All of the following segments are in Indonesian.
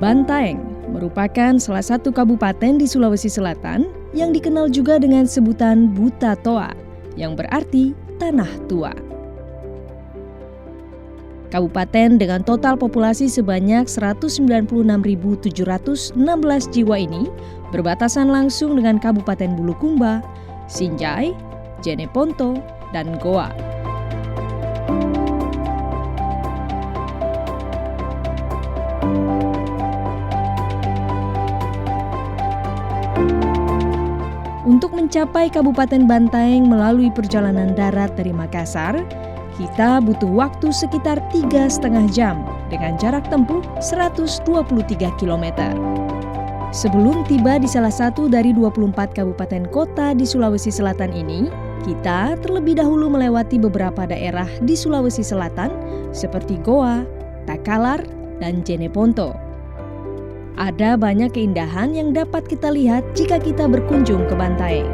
Bantaeng merupakan salah satu kabupaten di Sulawesi Selatan yang dikenal juga dengan sebutan Buta Toa, yang berarti tanah tua. Kabupaten dengan total populasi sebanyak 196.716 jiwa ini berbatasan langsung dengan Kabupaten Bulukumba, Sinjai, Jeneponto, dan Goa. Untuk mencapai Kabupaten Bantaeng melalui perjalanan darat dari Makassar, kita butuh waktu sekitar 3,5 jam dengan jarak tempuh 123 km. Sebelum tiba di salah satu dari 24 kabupaten kota di Sulawesi Selatan ini, kita terlebih dahulu melewati beberapa daerah di Sulawesi Selatan seperti Goa, Takalar, dan Jeneponto. Ada banyak keindahan yang dapat kita lihat jika kita berkunjung ke Bantaeng.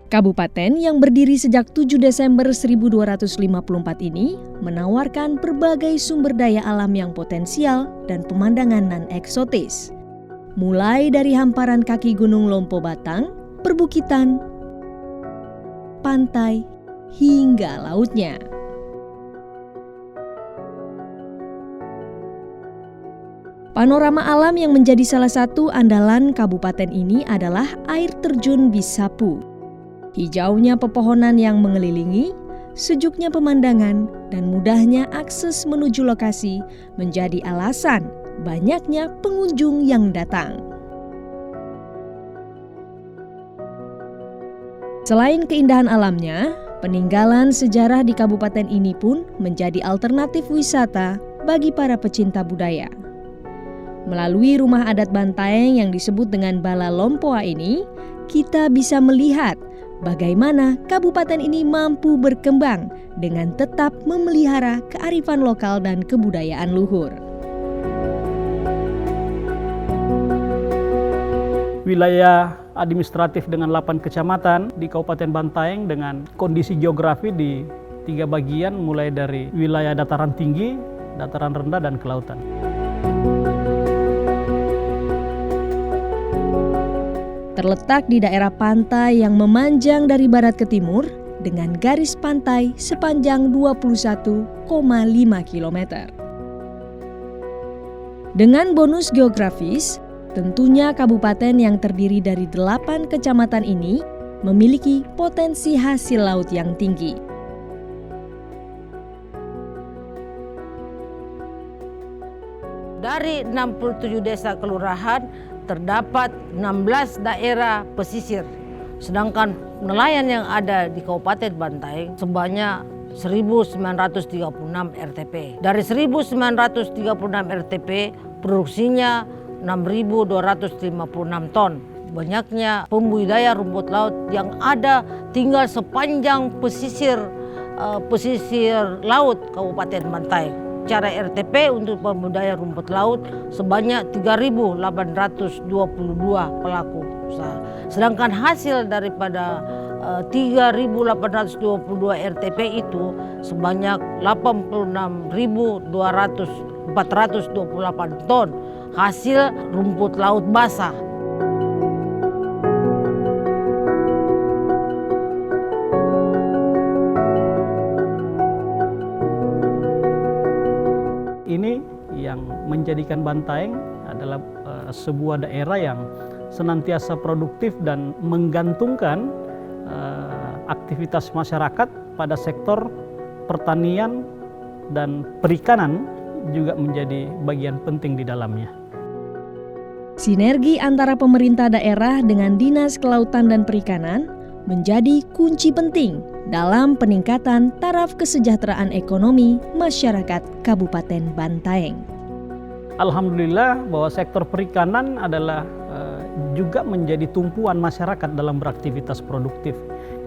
Kabupaten yang berdiri sejak 7 Desember 1254 ini menawarkan berbagai sumber daya alam yang potensial dan pemandangan non-eksotis. Mulai dari hamparan kaki Gunung Lompo Batang, perbukitan, pantai, hingga lautnya. Panorama alam yang menjadi salah satu andalan kabupaten ini adalah air terjun Bisapu. Hijaunya pepohonan yang mengelilingi, sejuknya pemandangan, dan mudahnya akses menuju lokasi menjadi alasan banyaknya pengunjung yang datang. Selain keindahan alamnya, peninggalan sejarah di kabupaten ini pun menjadi alternatif wisata bagi para pecinta budaya. Melalui rumah adat Bantaeng yang disebut dengan Bala Lompoa ini, kita bisa melihat bagaimana kabupaten ini mampu berkembang dengan tetap memelihara kearifan lokal dan kebudayaan luhur. Wilayah administratif dengan 8 kecamatan di Kabupaten Bantaeng dengan kondisi geografi di 3 bagian mulai dari wilayah dataran tinggi, dataran rendah, dan kelautan. Terletak di daerah pantai yang memanjang dari barat ke timur dengan garis pantai sepanjang 21,5 km. Dengan bonus geografis, tentunya kabupaten yang terdiri dari 8 kecamatan ini memiliki potensi hasil laut yang tinggi. Dari 67 desa kelurahan, terdapat 16 daerah pesisir. Sedangkan nelayan yang ada di Kabupaten Bantaeng sebanyak 1.936 RTP. Dari 1.936 RTP, produksinya 6.256 ton. Banyaknya pembudidaya rumput laut yang ada tinggal sepanjang pesisir laut Kabupaten Bantaeng. Cara RTP untuk pembudidaya rumput laut sebanyak 3.822 pelaku usaha. Sedangkan hasil daripada 3.822 RTP itu sebanyak 86.428 ton hasil rumput laut basah. Ini yang menjadikan Bantaeng adalah sebuah daerah yang senantiasa produktif dan menggantungkan aktivitas masyarakat pada sektor pertanian dan perikanan juga menjadi bagian penting di dalamnya. Sinergi antara pemerintah daerah dengan Dinas Kelautan dan Perikanan menjadi kunci penting dalam peningkatan taraf kesejahteraan ekonomi masyarakat Kabupaten Bantaeng. Alhamdulillah bahwa sektor perikanan adalah juga menjadi tumpuan masyarakat dalam beraktivitas produktif.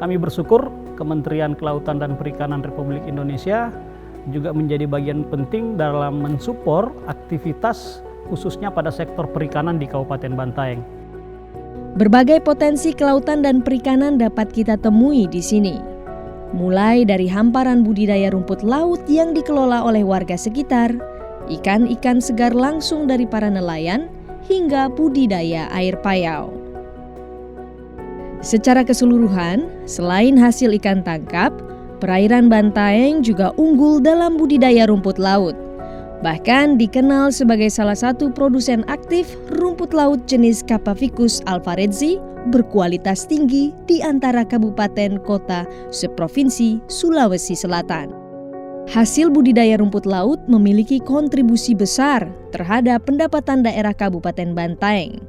Kami bersyukur Kementerian Kelautan dan Perikanan Republik Indonesia juga menjadi bagian penting dalam mensupport aktivitas khususnya pada sektor perikanan di Kabupaten Bantaeng. Berbagai potensi kelautan dan perikanan dapat kita temui di sini. mulai dari hamparan budidaya rumput laut yang dikelola oleh warga sekitar, ikan-ikan segar langsung dari para nelayan, hingga budidaya air payau. Secara keseluruhan, selain hasil ikan tangkap, perairan Bantaeng juga unggul dalam budidaya rumput laut. Bahkan dikenal sebagai salah satu produsen aktif rumput laut jenis Cappaficus alvaredzi berkualitas tinggi di antara kabupaten kota seprovinsi Sulawesi Selatan. Hasil budidaya rumput laut memiliki kontribusi besar terhadap pendapatan daerah Kabupaten Bantaeng.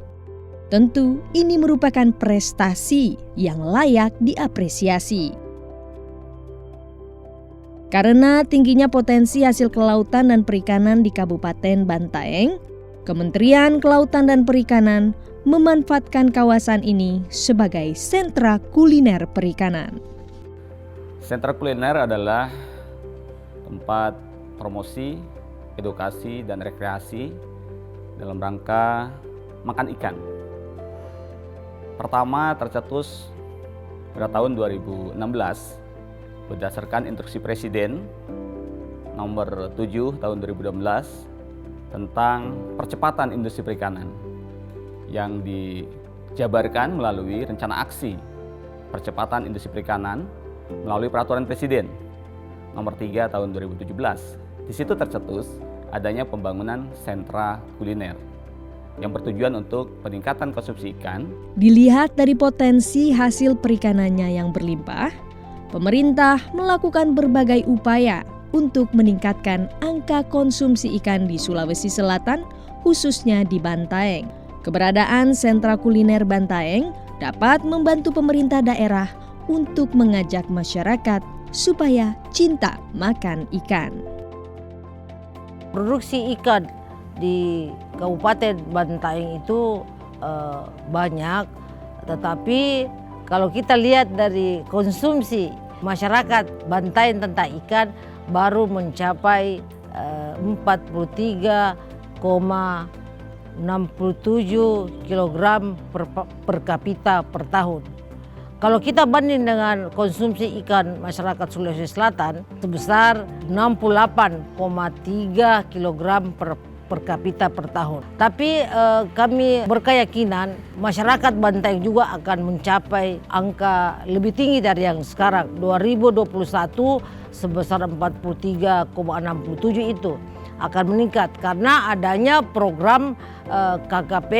Tentu ini merupakan prestasi yang layak diapresiasi. Karena tingginya potensi hasil kelautan dan perikanan di Kabupaten Bantaeng, Kementerian Kelautan dan Perikanan memanfaatkan kawasan ini sebagai sentra kuliner perikanan. Sentra kuliner adalah tempat promosi, edukasi, dan rekreasi dalam rangka makan ikan. Pertama tercetus pada tahun 2016 berdasarkan instruksi Presiden nomor 7 tahun 2012 tentang percepatan industri perikanan yang dijabarkan melalui rencana aksi percepatan industri perikanan melalui peraturan Presiden nomor 3 tahun 2017. Di situ tercetus adanya pembangunan sentra kuliner yang bertujuan untuk peningkatan konsumsi ikan. Dilihat dari potensi hasil perikanannya yang berlimpah, pemerintah melakukan berbagai upaya untuk meningkatkan angka konsumsi ikan di Sulawesi Selatan, khususnya di Bantaeng. Keberadaan sentra kuliner Bantaeng dapat membantu pemerintah daerah untuk mengajak masyarakat supaya cinta makan ikan. Produksi ikan di Kabupaten Bantaeng itu banyak, tetapi kalau kita lihat dari konsumsi masyarakat Bantaeng tentang ikan baru mencapai 43,67 kg per kapita per tahun. Kalau kita banding dengan konsumsi ikan masyarakat Sulawesi Selatan sebesar 68,3 kg per kapita per tahun. Tapi kami berkeyakinan masyarakat Bantaeng juga akan mencapai angka lebih tinggi dari yang sekarang. 2021 sebesar 43,67 itu akan meningkat karena adanya program KKP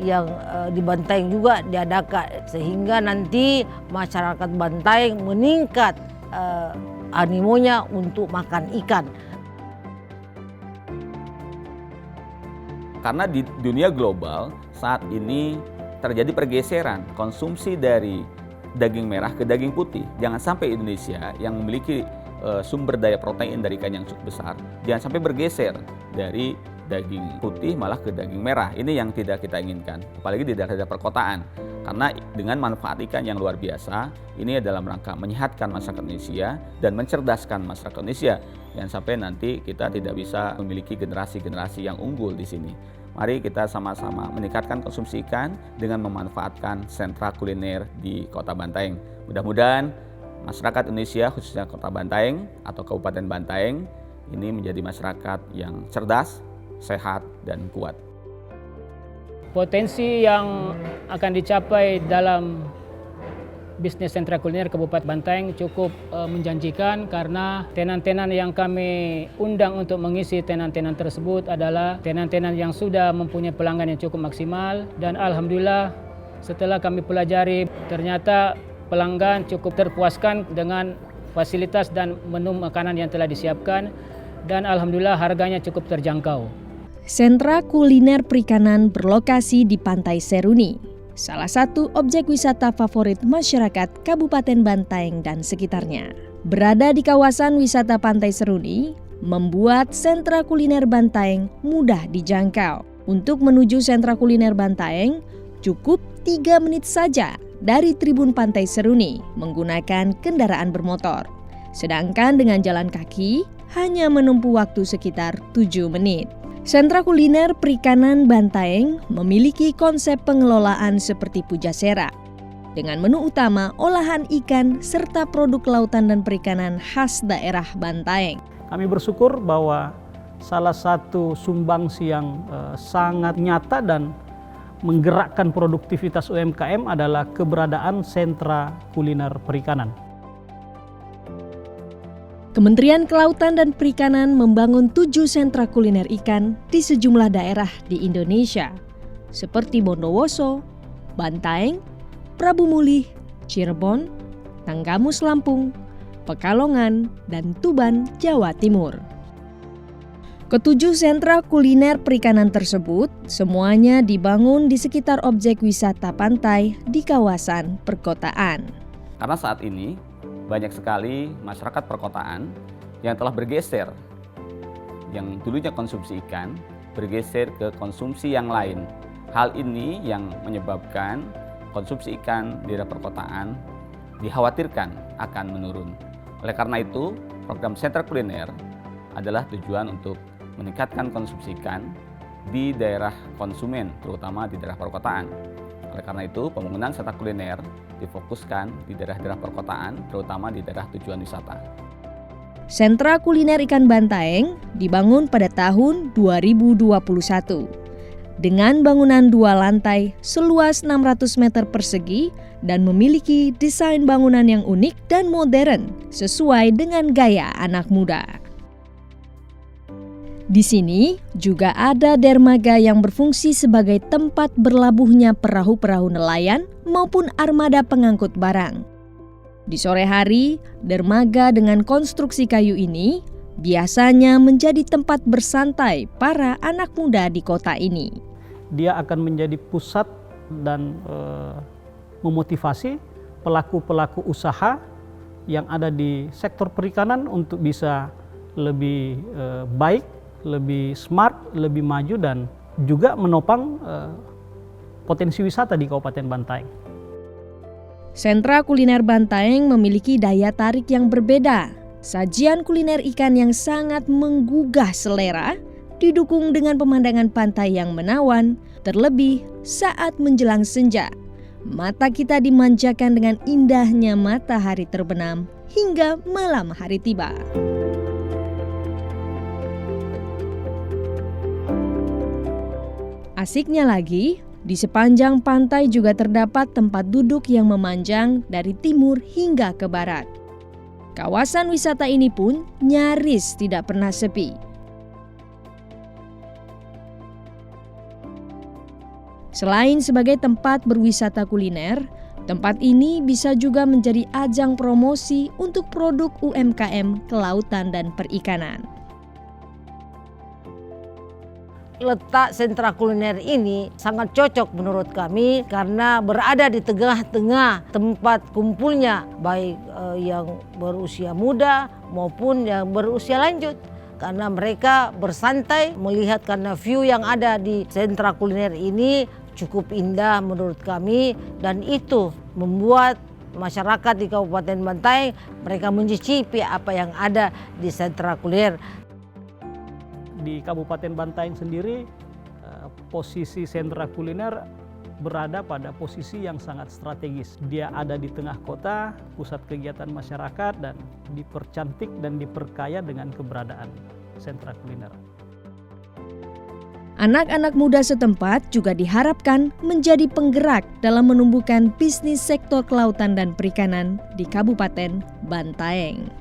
yang di Bantaeng juga diadakan, sehingga nanti masyarakat Bantaeng meningkat animonya untuk makan ikan. Karena di dunia global saat ini terjadi pergeseran konsumsi dari daging merah ke daging putih. Jangan sampai Indonesia yang memiliki sumber daya protein dari ikan yang cukup besar, jangan sampai bergeser dari daging putih malah ke daging merah. Ini yang tidak kita inginkan, apalagi di daerah-daerah perkotaan. Karena dengan manfaat ikan yang luar biasa, ini dalam rangka menyehatkan masyarakat Indonesia dan mencerdaskan masyarakat Indonesia. Jangan sampai nanti kita tidak bisa memiliki generasi-generasi yang unggul di sini. Mari kita sama-sama meningkatkan konsumsi ikan dengan memanfaatkan sentra kuliner di Kota Bantaeng. Mudah-mudahan masyarakat Indonesia, khususnya Kota Bantaeng atau Kabupaten Bantaeng, ini menjadi masyarakat yang cerdas, sehat, dan kuat. Potensi yang akan dicapai dalam bisnis sentra kuliner Kabupaten Bantaeng cukup menjanjikan karena tenan-tenan yang kami undang untuk mengisi tenan-tenan tersebut adalah tenan-tenan yang sudah mempunyai pelanggan yang cukup maksimal, dan alhamdulillah setelah kami pelajari ternyata pelanggan cukup terpuaskan dengan fasilitas dan menu makanan yang telah disiapkan, dan alhamdulillah harganya cukup terjangkau. Sentra kuliner perikanan berlokasi di Pantai Seruni, salah satu objek wisata favorit masyarakat Kabupaten Bantaeng dan sekitarnya. Berada di kawasan wisata Pantai Seruni, membuat sentra kuliner Bantaeng mudah dijangkau. Untuk menuju sentra kuliner Bantaeng, cukup 3 menit saja dari Tribun Pantai Seruni menggunakan kendaraan bermotor. Sedangkan dengan jalan kaki, hanya menempuh waktu sekitar 7 menit. Sentra kuliner perikanan Bantaeng memiliki konsep pengelolaan seperti pujasera. dengan menu utama olahan ikan serta produk kelautan dan perikanan khas daerah Bantaeng. Kami bersyukur bahwa salah satu sumbangsi yang sangat nyata dan menggerakkan produktivitas UMKM adalah keberadaan sentra kuliner perikanan. Kementerian Kelautan dan Perikanan membangun 7 sentra kuliner ikan di sejumlah daerah di Indonesia, seperti Bondowoso, Bantaeng, Prabu Mulih, Cirebon, Tanggamus Lampung, Pekalongan, dan Tuban, Jawa Timur. Ketujuh sentra kuliner perikanan tersebut semuanya dibangun di sekitar objek wisata pantai di kawasan perkotaan. Karena saat ini banyak sekali masyarakat perkotaan yang telah bergeser, yang dulunya konsumsi ikan, bergeser ke konsumsi yang lain. Hal ini yang menyebabkan konsumsi ikan di daerah perkotaan dikhawatirkan akan menurun. Oleh karena itu, program sentra kuliner adalah tujuan untuk meningkatkan konsumsi ikan di daerah konsumen, terutama di daerah perkotaan. Oleh karena itu, pembangunan sentra kuliner difokuskan di daerah-daerah perkotaan, terutama di daerah tujuan wisata. Sentra kuliner ikan Bantaeng dibangun pada tahun 2021 dengan bangunan 2 lantai seluas 600 meter persegi dan memiliki desain bangunan yang unik dan modern sesuai dengan gaya anak muda. Di sini juga ada dermaga yang berfungsi sebagai tempat berlabuhnya perahu-perahu nelayan maupun armada pengangkut barang. Di sore hari, dermaga dengan konstruksi kayu ini biasanya menjadi tempat bersantai para anak muda di kota ini. Dia akan menjadi pusat dan memotivasi pelaku-pelaku usaha yang ada di sektor perikanan untuk bisa lebih baik, lebih smart, lebih maju, dan juga menopang potensi wisata di Kabupaten Bantaeng. Sentra kuliner Bantaeng memiliki daya tarik yang berbeda. Sajian kuliner ikan yang sangat menggugah selera, didukung dengan pemandangan pantai yang menawan, terlebih saat menjelang senja. Mata kita dimanjakan dengan indahnya matahari terbenam hingga malam hari tiba. Asiknya lagi, di sepanjang pantai juga terdapat tempat duduk yang memanjang dari timur hingga ke barat. Kawasan wisata ini pun nyaris tidak pernah sepi. Selain sebagai tempat berwisata kuliner, tempat ini bisa juga menjadi ajang promosi untuk produk UMKM kelautan dan perikanan. Letak sentra kuliner ini sangat cocok menurut kami karena berada di tengah-tengah tempat kumpulnya baik yang berusia muda maupun yang berusia lanjut. Karena mereka bersantai melihat karena view yang ada di sentra kuliner ini cukup indah menurut kami, dan itu membuat masyarakat di Kabupaten Bantaeng mereka mencicipi apa yang ada di sentra kuliner. Di Kabupaten Bantaeng sendiri, posisi sentra kuliner berada pada posisi yang sangat strategis. Dia ada di tengah kota, pusat kegiatan masyarakat, dan dipercantik dan diperkaya dengan keberadaan sentra kuliner. Anak-anak muda setempat juga diharapkan menjadi penggerak dalam menumbuhkan bisnis sektor kelautan dan perikanan di Kabupaten Bantaeng.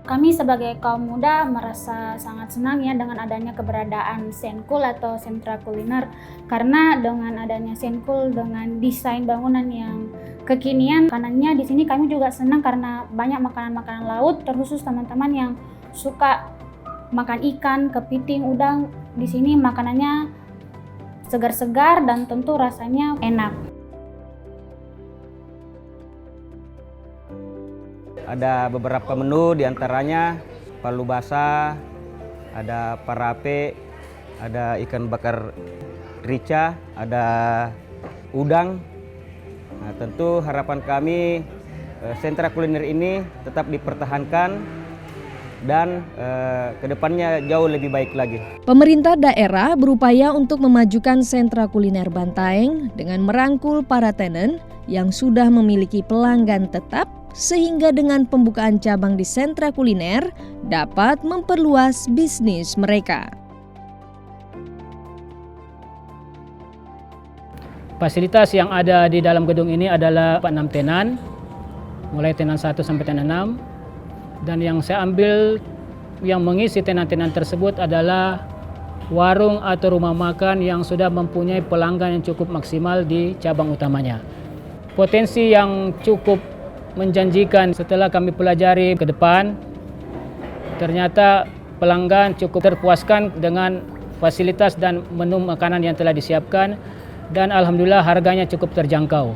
Kami sebagai kaum muda merasa sangat senang ya dengan adanya keberadaan Senkul atau sentra kuliner, karena dengan adanya Senkul dengan desain bangunan yang kekinian, makanannya di sini kami juga senang karena banyak makanan-makanan laut, terkhusus teman-teman yang suka makan ikan, kepiting, udang. Di sini makanannya segar-segar dan tentu rasanya enak. Ada beberapa menu, diantaranya palu basah, ada parape, ada ikan bakar rica, ada udang. Nah, tentu harapan kami sentra kuliner ini tetap dipertahankan dan kedepannya jauh lebih baik lagi. Pemerintah daerah berupaya untuk memajukan sentra kuliner Bantaeng dengan merangkul para tenen yang sudah memiliki pelanggan tetap, sehingga dengan pembukaan cabang di sentra kuliner dapat memperluas bisnis mereka. Fasilitas yang ada di dalam gedung ini adalah 6 tenan, mulai tenan 1 sampai tenan 6. Dan yang saya ambil yang mengisi tenan-tenan tersebut adalah warung atau rumah makan yang sudah mempunyai pelanggan yang cukup maksimal di cabang utamanya. Potensi yang cukup menjanjikan setelah kami pelajari ke depan, ternyata pelanggan cukup terpuaskan dengan fasilitas dan menu makanan yang telah disiapkan, dan alhamdulillah harganya cukup terjangkau.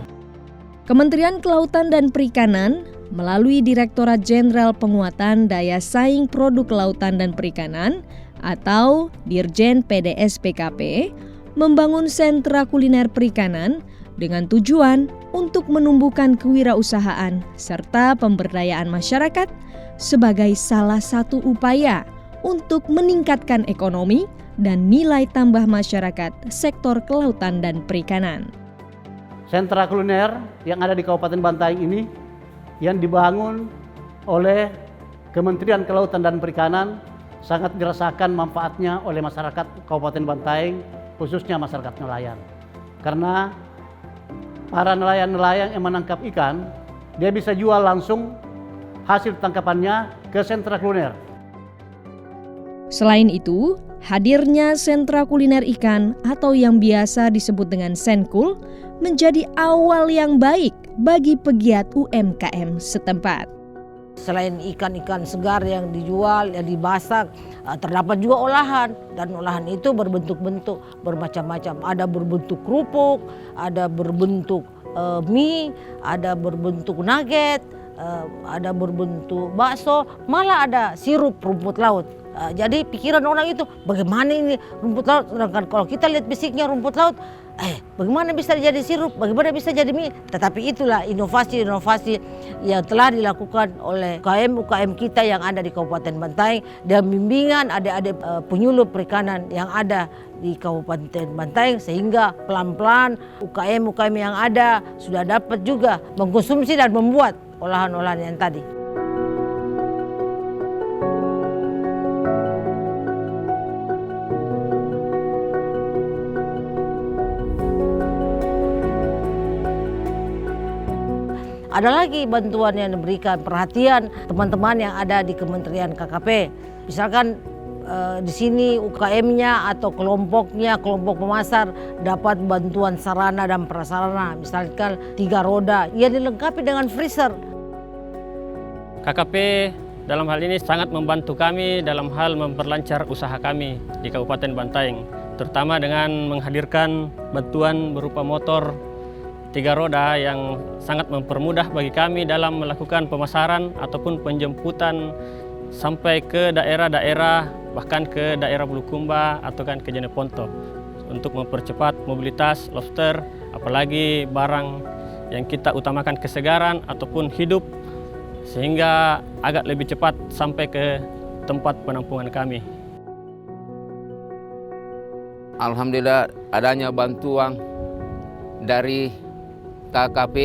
Kementerian Kelautan dan Perikanan melalui Direktorat Jenderal Penguatan Daya Saing Produk Kelautan dan Perikanan atau Dirjen PDS-PKP membangun sentra kuliner perikanan dengan tujuan untuk menumbuhkan kewirausahaan serta pemberdayaan masyarakat sebagai salah satu upaya untuk meningkatkan ekonomi dan nilai tambah masyarakat sektor kelautan dan perikanan. Sentra kuliner yang ada di Kabupaten Bantaeng ini yang dibangun oleh Kementerian Kelautan dan Perikanan sangat dirasakan manfaatnya oleh masyarakat Kabupaten Bantaeng, khususnya masyarakat nelayan. Karena para nelayan-nelayan yang menangkap ikan, dia bisa jual langsung hasil tangkapannya ke sentra kuliner. Selain itu, hadirnya sentra kuliner ikan atau yang biasa disebut dengan Senkul menjadi awal yang baik bagi pegiat UMKM setempat. Selain ikan-ikan segar yang dijual, yang dimasak, terdapat juga olahan. Dan olahan itu berbentuk-bentuk bermacam-macam. Ada berbentuk kerupuk, ada berbentuk mie, ada berbentuk nugget, ada berbentuk bakso, malah ada sirup rumput laut. Jadi pikiran orang itu, bagaimana ini rumput laut, sedangkan kalau kita lihat fisiknya rumput laut, bagaimana bisa jadi sirup, bagaimana bisa jadi mie. Tetapi itulah inovasi-inovasi yang telah dilakukan oleh UKM kita yang ada di Kabupaten Bantaeng dan bimbingan adik-adik penyuluh perikanan yang ada di Kabupaten Bantaeng, sehingga pelan-pelan UKM yang ada sudah dapat juga mengkonsumsi dan membuat olahan-olahan yang tadi. Ada lagi bantuan yang diberikan, perhatian teman-teman yang ada di Kementerian KKP. Misalkan di sini UKM-nya atau kelompoknya, kelompok pemasar dapat bantuan sarana dan prasarana. Misalkan 3 roda yang dilengkapi dengan freezer. KKP dalam hal ini sangat membantu kami dalam hal memperlancar usaha kami di Kabupaten Bantaeng, terutama dengan menghadirkan bantuan berupa motor 3 roda yang sangat mempermudah bagi kami dalam melakukan pemasaran ataupun penjemputan sampai ke daerah-daerah, bahkan ke daerah Bulukumba atau kan ke Jeneponto, untuk mempercepat mobilitas lobster, apalagi barang yang kita utamakan kesegaran ataupun hidup, sehingga agak lebih cepat sampai ke tempat penampungan kami. Alhamdulillah adanya bantuan dari KKP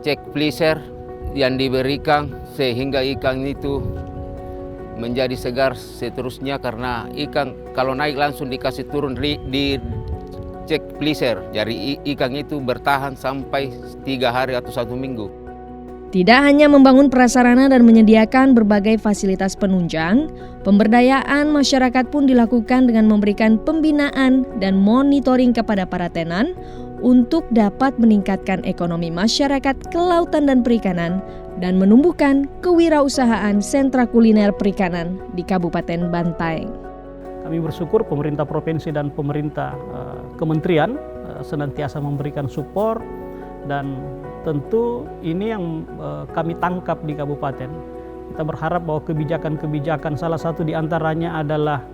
cek freezer yang diberikan sehingga ikan itu menjadi segar seterusnya, karena ikan kalau naik langsung dikasih turun di cek freezer, jadi ikan itu bertahan sampai 3 hari atau 1 minggu. Tidak hanya membangun prasarana dan menyediakan berbagai fasilitas penunjang, pemberdayaan masyarakat pun dilakukan dengan memberikan pembinaan dan monitoring kepada para tenan untuk dapat meningkatkan ekonomi masyarakat kelautan dan perikanan dan menumbuhkan kewirausahaan sentra kuliner perikanan di Kabupaten Bantaeng. Kami bersyukur pemerintah provinsi dan pemerintah kementerian senantiasa memberikan support, dan tentu ini yang kami tangkap di kabupaten. Kita berharap bahwa kebijakan-kebijakan, salah satu di antaranya adalah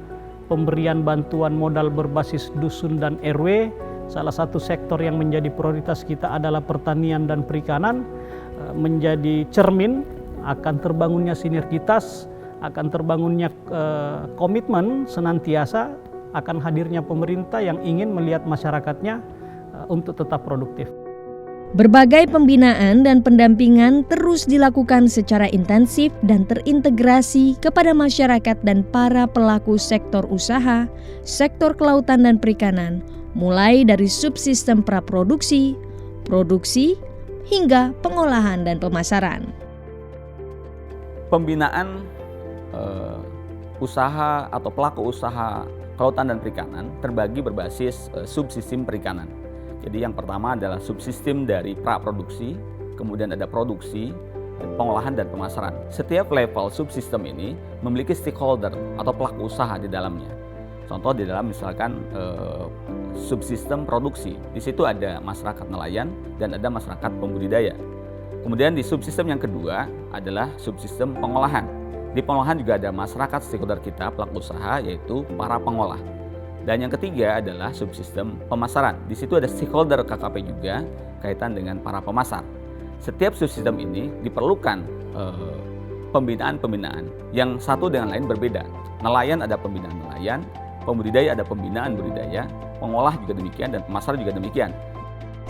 pemberian bantuan modal berbasis dusun dan RW. Salah satu sektor yang menjadi prioritas kita adalah pertanian dan perikanan, menjadi cermin akan terbangunnya sinergitas akan terbangunnya komitmen senantiasa akan hadirnya pemerintah yang ingin melihat masyarakatnya untuk tetap produktif. Berbagai pembinaan dan pendampingan terus dilakukan secara intensif dan terintegrasi kepada masyarakat dan para pelaku sektor usaha, sektor kelautan dan perikanan, mulai dari subsistem praproduksi, produksi, hingga pengolahan dan pemasaran. Pembinaan usaha atau pelaku usaha kelautan dan perikanan terbagi berbasis subsistem perikanan. Jadi yang pertama adalah subsistem dari praproduksi, kemudian ada produksi, pengolahan dan pemasaran. Setiap level subsistem ini memiliki stakeholder atau pelaku usaha di dalamnya. Contoh di dalam misalkan subsistem produksi, di situ ada masyarakat nelayan dan ada masyarakat pembudidaya. Kemudian di subsistem yang kedua adalah subsistem pengolahan. Di pengolahan juga ada masyarakat stakeholder kita, pelaku usaha, yaitu para pengolah. Dan yang ketiga adalah subsistem pemasaran. Di situ ada stakeholder KKP juga kaitan dengan para pemasar. Setiap subsistem ini diperlukan pembinaan-pembinaan yang satu dengan lain berbeda. Nelayan ada pembinaan nelayan, pembudidaya ada pembinaan budidaya, pengolah juga demikian, dan pemasar juga demikian.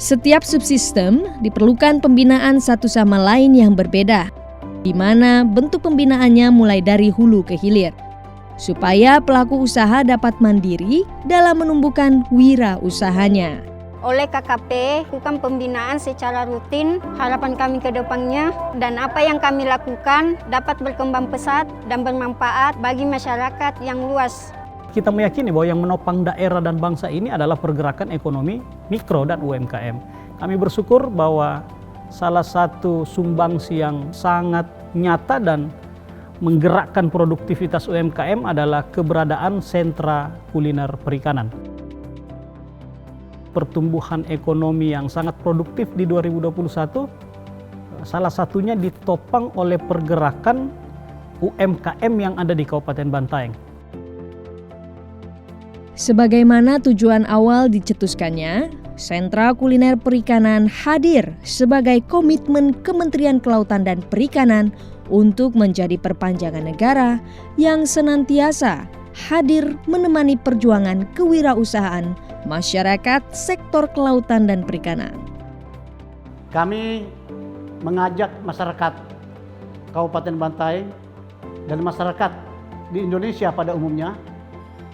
Setiap subsistem diperlukan pembinaan satu sama lain yang berbeda, di mana bentuk pembinaannya mulai dari hulu ke hilir, supaya pelaku usaha dapat mandiri dalam menumbuhkan wirausahanya. Oleh KKP, lakukan pembinaan secara rutin. Harapan kami ke depannya dan apa yang kami lakukan dapat berkembang pesat dan bermanfaat bagi masyarakat yang luas. Kita meyakini bahwa yang menopang daerah dan bangsa ini adalah pergerakan ekonomi mikro dan UMKM. Kami bersyukur bahwa salah satu sumbangsi yang sangat nyata dan menggerakkan produktivitas UMKM adalah keberadaan sentra kuliner perikanan. Pertumbuhan ekonomi yang sangat produktif di 2021 salah satunya ditopang oleh pergerakan UMKM yang ada di Kabupaten Bantaeng. Sebagaimana tujuan awal dicetuskannya, sentra kuliner perikanan hadir sebagai komitmen Kementerian Kelautan dan Perikanan untuk menjadi perpanjangan negara yang senantiasa hadir menemani perjuangan kewirausahaan masyarakat sektor kelautan dan perikanan. Kami mengajak masyarakat Kabupaten Bantaeng dan masyarakat di Indonesia pada umumnya,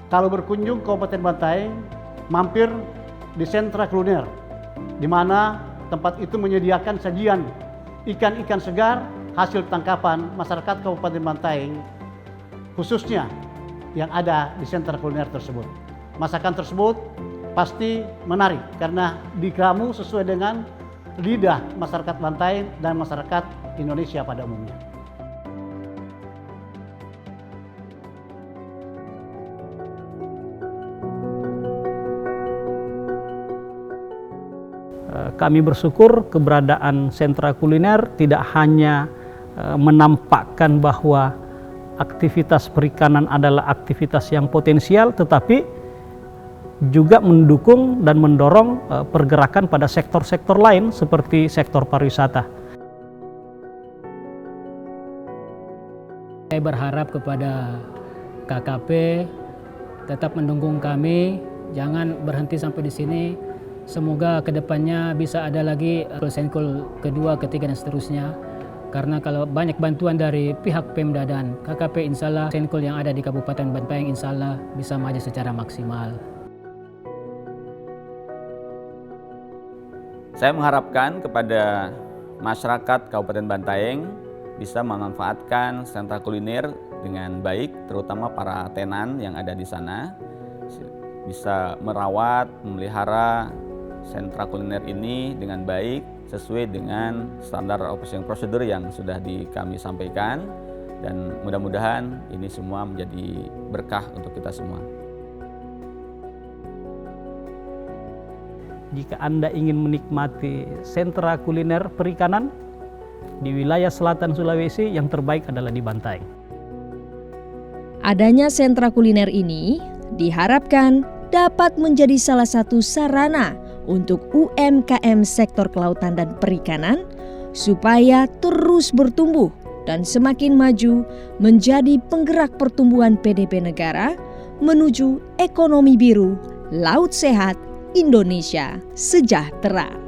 kalau berkunjung ke Kabupaten Bantaeng, mampir di sentra kuliner, di mana tempat itu menyediakan sajian ikan-ikan segar hasil tangkapan masyarakat Kabupaten Bantaeng, khususnya yang ada di sentra kuliner tersebut. Masakan tersebut pasti menarik karena diramu sesuai dengan lidah masyarakat Bantaeng dan masyarakat Indonesia pada umumnya. Kami bersyukur keberadaan sentra kuliner tidak hanya menampakkan bahwa aktivitas perikanan adalah aktivitas yang potensial, tetapi juga mendukung dan mendorong pergerakan pada sektor-sektor lain seperti sektor pariwisata. Saya berharap kepada KKP tetap mendukung kami, jangan berhenti sampai di sini. Semoga kedepannya bisa ada lagi senkul kedua, ketiga dan seterusnya. Karena kalau banyak bantuan dari pihak Pemda dan KKP, insya Allah senkul yang ada di Kabupaten Bantaeng insya Allah bisa maju secara maksimal. Saya mengharapkan kepada masyarakat Kabupaten Bantaeng bisa memanfaatkan sentra kuliner dengan baik, terutama para tenan yang ada di sana, bisa merawat, memelihara sentra kuliner ini dengan baik sesuai dengan standar operation procedure yang sudah kami sampaikan, dan mudah-mudahan ini semua menjadi berkah untuk kita semua. Jika Anda ingin menikmati sentra kuliner perikanan di wilayah selatan Sulawesi, yang terbaik adalah di Bantaeng. Adanya sentra kuliner ini diharapkan dapat menjadi salah satu sarana untuk UMKM sektor kelautan dan perikanan supaya terus bertumbuh dan semakin maju menjadi penggerak pertumbuhan PDB negara menuju ekonomi biru, laut sehat, Indonesia sejahtera.